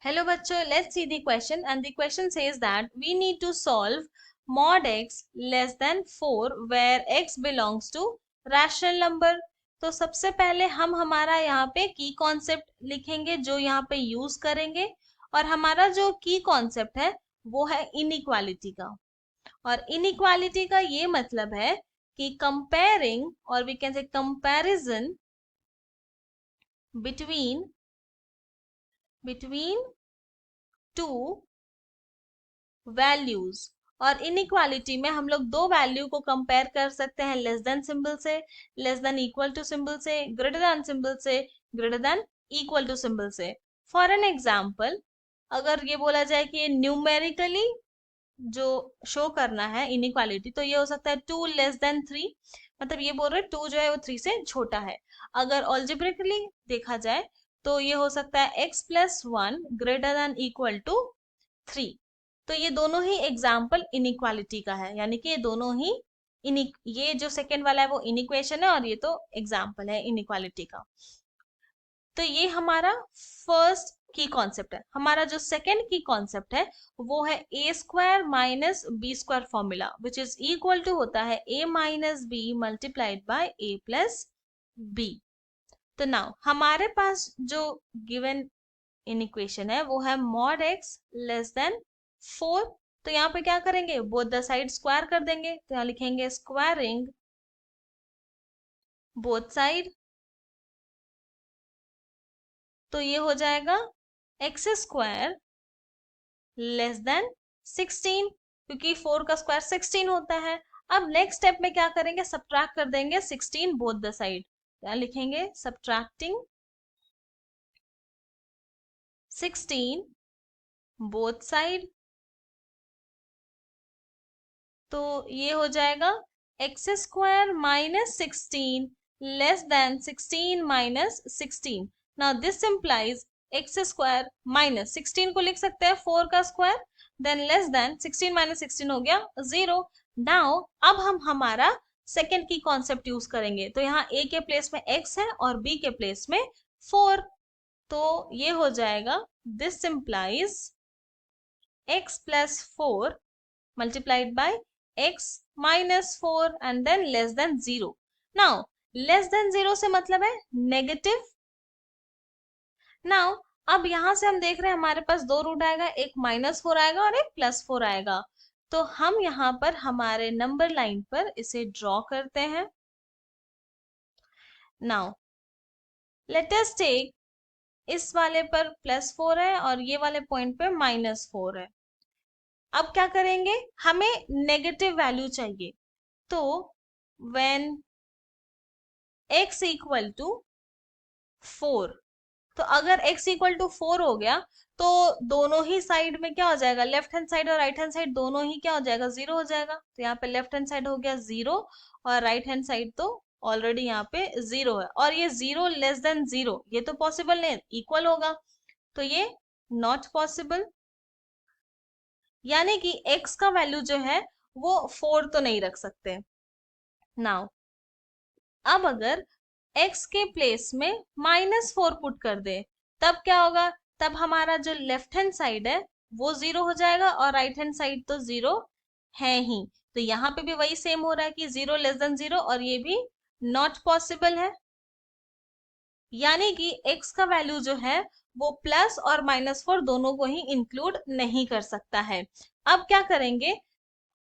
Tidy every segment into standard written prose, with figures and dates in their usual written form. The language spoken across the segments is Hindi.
Hello बच्चों, let's see the question and the question says that we need to solve mod x less than 4 where x belongs to rational number। तो सबसे पहले हम हमारा यहाँ पे की कॉन्सेप्ट लिखेंगे जो यहाँ पे यूज करेंगे, और हमारा जो की कॉन्सेप्ट है वो है इनइक्वालिटी का। और इनइक्वालिटी का ये मतलब है कि कंपेयरिंग और वी कैन से कंपैरिजन बिटवीन टू वैल्यूज। और इनइक्वालिटी में हम लोग दो वैल्यू को कंपेयर कर सकते हैं, लेस देन सिंबल से, less than equal to symbol से, ग्रेटर देन सिंबल से, greater than equal to symbol से। फॉर एन एग्जाम्पल, अगर ये बोला जाए कि न्यूमेरिकली जो शो करना है इनइक्वालिटी, तो ये हो सकता है 2 लेस देन 3, मतलब ये बोल रहे 2 जो है वो 3 से छोटा है। अगर ऑल्जेब्रिकली देखा जाए तो ये हो सकता है x plus 1 greater than equal to 3। तो ये दोनों ही एग्जाम्पल इनइक्वालिटी का है, यानी कि ये दोनों ही ये जो सेकेंड वाला है वो इनइक्वेशन है और ये तो एग्जाम्पल है इनइक्वालिटी का। तो ये हमारा फर्स्ट की कॉन्सेप्ट है। हमारा जो सेकेंड की कॉन्सेप्ट है वो है A square minus B square formula which is equal to होता है A minus B multiplied by A plus B. तो नाउ हमारे पास जो गिवन इन इक्वेशन है वो है मॉड एक्स लेस देन 4। तो यहाँ पे क्या करेंगे, बोथ द साइड स्क्वायर कर देंगे। तो यहाँ लिखेंगे स्क्वायरिंग बोथ साइड। तो ये हो जाएगा एक्स स्क्वायर लेस देन 16, क्योंकि 4 का स्क्वायर 16 होता है। अब नेक्स्ट स्टेप में क्या करेंगे, सब्ट्रैक्ट कर देंगे 16 बोथ द साइड। यहाँ लिखेंगे सब्ट्रैक्टिंग 16 बोथ साइड। तो ये हो जाएगा x square minus 16 less than 16 minus 16। Now this implies x square minus 16 को लिख सकते हैं 4 का square, than less than 16 minus 16 हो गया 0। नाउ अब हम हमारा सेकेंड की कॉन्सेप्ट यूज करेंगे। तो यहाँ a के प्लेस में x है और b के प्लेस में 4। तो ये हो जाएगा this implies x plus 4 multiplied by x minus 4 and then less than 0। now less than 0 से मतलब है नेगेटिव। now अब यहां से हम देख रहे हैं हमारे पास दो रूट आएगा, एक -4 आएगा और एक +4 आएगा। तो हम यहाँ पर हमारे नंबर लाइन पर इसे ड्रॉ करते हैं। now let us take इस वाले पर +4 है और ये वाले पॉइंट पे -4 है। अब क्या करेंगे, हमें नेगेटिव वैल्यू चाहिए। तो व्हेन x इक्वल टू 4, तो अगर x इक्वल टू 4 हो गया तो दोनों ही साइड में क्या हो जाएगा, लेफ्ट हैंड साइड और राइट हैंड साइड दोनों ही क्या हो जाएगा, 0 हो जाएगा। तो यहाँ पे लेफ्ट हैंड साइड हो गया 0 और राइट हैंड साइड तो ऑलरेडी यहाँ पे 0 है। और ये 0 लेस देन 0 ये तो पॉसिबल नहीं, इक्वल होगा, तो ये नॉट पॉसिबल। यानी कि x का वैल्यू जो है वो 4 तो नहीं रख सकते। नाउ अब अगर x के प्लेस में -4 पुट कर दे तब क्या होगा, तब हमारा जो लेफ्ट हैंड साइड है वो 0 हो जाएगा और राइट हैंड साइड तो 0 है ही। तो यहाँ पे भी वही सेम हो रहा है कि 0 लेस देन 0 और ये भी नॉट पॉसिबल है। यानी कि x का वैल्यू जो है वो प्लस और -4 दोनों को ही इंक्लूड नहीं कर सकता है। अब क्या करेंगे,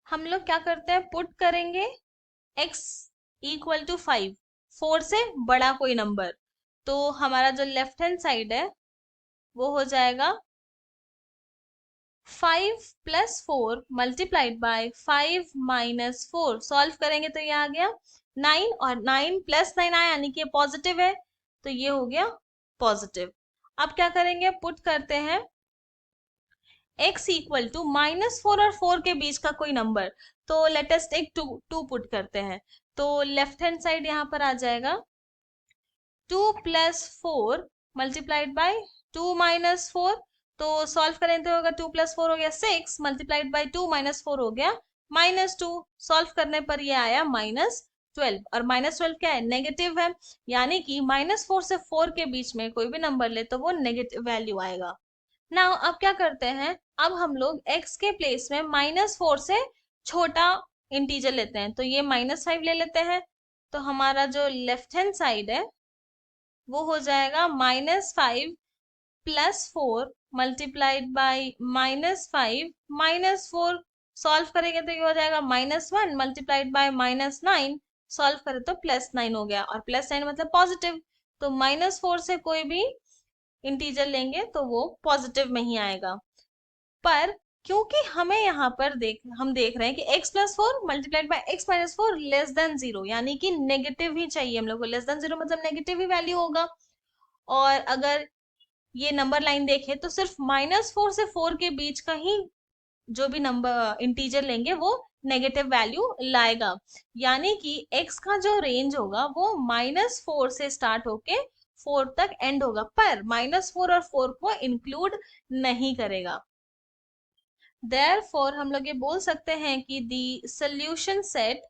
हम लोग क्या करते हैं, पुट करेंगे x इक्वल टू 5, 4 से बड़ा कोई नंबर। तो हमारा जो लेफ्ट हैंड साइड है वो हो जाएगा 5 plus 4 multiplied by 5 minus 4। Solve करेंगे तो ये आ गया 9 और 9 प्लस 9 आया यानी कि पॉजिटिव है, तो ये हो गया पॉजिटिव। अब क्या करेंगे, पुट करते हैं x इक्वल टू -4 और 4 के बीच का कोई नंबर। तो लेट अस टेक 2 पुट करते हैं। तो लेफ्ट हैंड साइड यहाँ पर आ जाएगा 2 प्लस 4 मल्टीप्लाइड बाय 2 माइनस 4। तो सॉल्व करें तो होगा 2 प्लस 4 हो गया 6 मल्टीप्लाइड बाय 2 माइनस 4 हो गया -2। सॉल्व करने पर ये आया -12 और -12 क्या है, नेगेटिव है। यानी कि -4 से 4 के बीच में कोई भी नंबर ले तो वो नेगेटिव वैल्यू आएगा। नाउ अब क्या करते हैं, अब हम लोग x के प्लेस में -4 से छोटा इंटीजर लेते हैं, तो ये -5 ले लेते हैं। तो हमारा जो लेफ्ट हैंड साइड है वो हो जाएगा -5 +4 मल्टीप्लाइड बाई -5 -4। सॉल्व करेंगे तो ये हो जाएगा -1 मल्टीप्लाइड बाई -9। सॉल्व करें तो +9 हो गया, और +9 मतलब पॉजिटिव। तो -4 से कोई भी इंटीजर लेंगे तो वो पॉजिटिव में ही आएगा। पर क्योंकि हमें यहाँ पर हम देख रहे हैं कि x+4 multiplied by x-4 less than 0, यानी कि नेगेटिव ही चाहिए हम लोग को। लेस देन 0 मतलब नेगेटिव ही वैल्यू होगा। और अगर ये नंबर लाइन देखें तो सिर्फ -4 से 4 के बीच का ही जो भी नंबर इंटीजर लेंगे वो नेगेटिव वैल्यू लाएगा। यानी कि x का जो रेंज होगा वो -4 से स्टार्ट होके 4 तक एंड होगा, पर -4 और 4 को इंक्लूड नहीं करेगा। देयरफॉर हम लोग ये बोल सकते हैं कि the solution set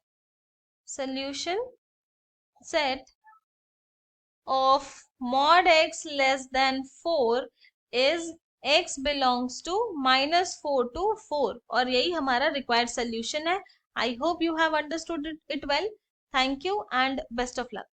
of mod x less than 4 is x belongs to -4 to 4, और यही हमारा required solution है। I hope you have understood it well. Thank you and best of luck.